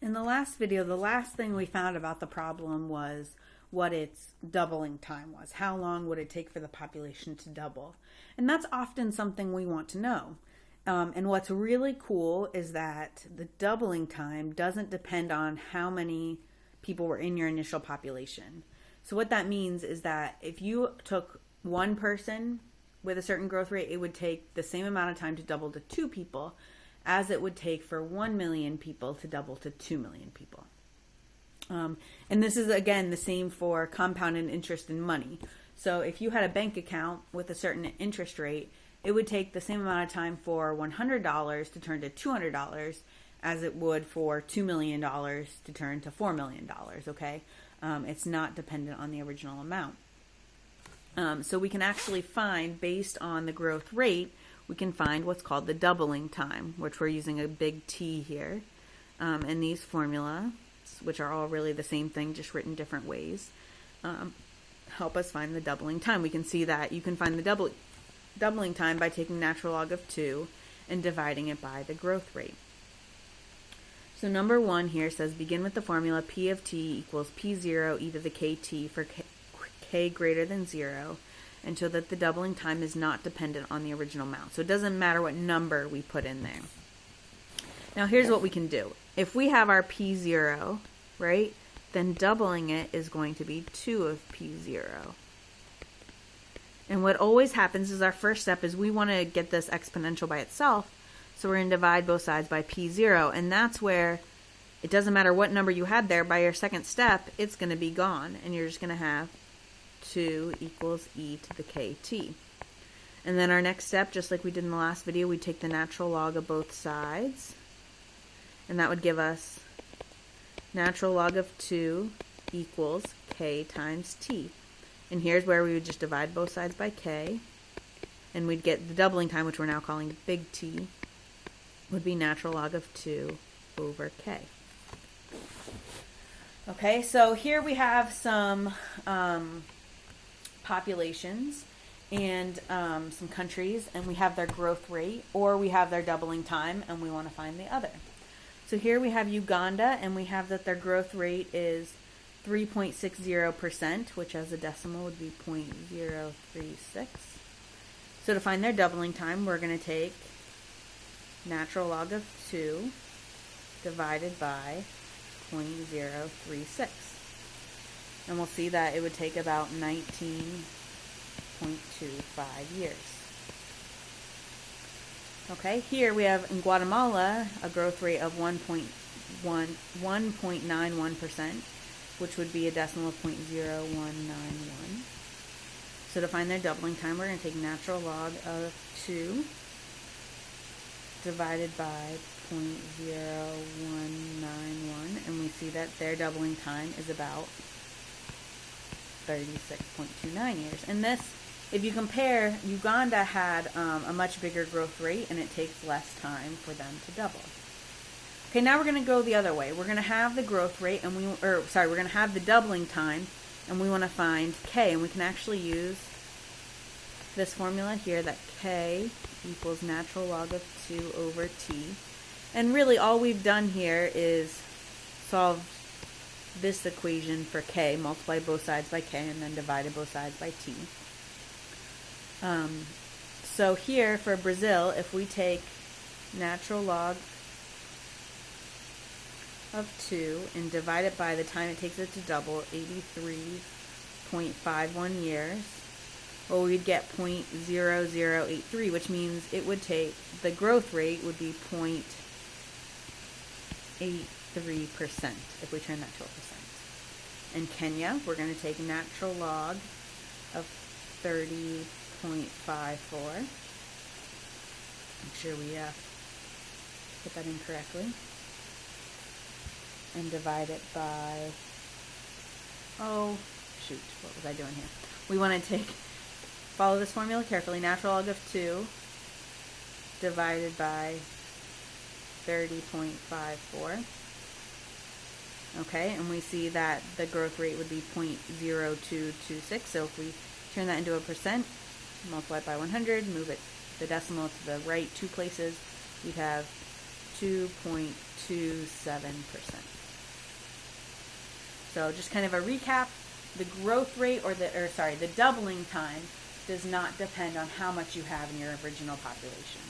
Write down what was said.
In the last video, the last thing we found about the problem was what its doubling time was. How long would it take for the population to double? And that's often something we want to know. And what's really cool is that the doubling time doesn't depend on how many people were in your initial population. So what that means is that if you took one person with a certain growth rate, it would take the same amount of time to double to 2 people as it would take for 1 million people to double to 2 million people. And this is, again, the same for compounded interest in money. So if you had a bank account with a certain interest rate, it would take the same amount of time for $100 to turn to $200 as it would for $2 million to turn to $4 million, okay? It's not dependent on the original amount. So we can actually find, based on the growth rate, we can find what's called the doubling time, which we're using a big T here. And these formulas, which are all really the same thing, just written different ways, help us find the doubling time. We can see that you can find the doubling time by taking natural log of 2 and dividing it by the growth rate. So number 1 here says begin with the formula P of t equals P0 e to the kt for k greater than 0, and show that the doubling time is not dependent on the original amount. So it doesn't matter what number we put in there. Now here's what we can do. If we have our P0, right, then doubling it is going to be 2 of P0. And what always happens is our first step is we want to get this exponential by itself, so we're going to divide both sides by P0, and that's where it doesn't matter what number you had there. By your second step, it's going to be gone, and you're just going to have 2 equals e to the kt. And then our next step, just like we did in the last video, we take the natural log of both sides, and that would give us natural log of 2 equals k times t. And here's where we would just divide both sides by k, and we'd get the doubling time, which we're now calling big T, would be natural log of 2 over k. Okay, so here we have some populations and some countries, and we have their growth rate, or we have their doubling time, and we want to find the other. So here we have Uganda, and we have that their growth rate is 3.60%, which as a decimal would be 0.036. So to find their doubling time, we're going to take natural log of 2 divided by 0.036. And we'll see that it would take about 19.25 years. Okay, here we have in Guatemala a growth rate of 1.91%, which would be a decimal of 0.0191. So to find their doubling time, we're going to take natural log of 2 divided by 0.0191, and we see that their doubling time is about 36.29 years. And this, if you compare, Uganda had a much bigger growth rate, and it takes less time for them to double. Okay, now we're going to go the other way. We're going to have the growth rate, and we're going to have the doubling time, and we want to find k, and we can actually use this formula here that k equals natural log of 2 over t. And really all we've done here is solve this equation for k, multiply both sides by k, and then divided both sides by t. So here for Brazil, if we take natural log of 2 and divide it by the time it takes it to double, 83.51 years, well, we'd get 0.0083, which means it would take, the growth rate would be 0.83% if we turn that to a percent. In Kenya, we're going to take natural log of 30.54. Make sure we put that in correctly. And divide it by, oh, shoot, what was I doing here? We want to follow this formula carefully. Natural log of 2 divided by 30.54. Okay, and we see that the growth rate would be 0.0226. So if we turn that into a percent, multiply it by 100, move it the decimal to the right 2 places, we'd have 2.27%. So just kind of a recap, the growth rate the doubling time does not depend on how much you have in your original population.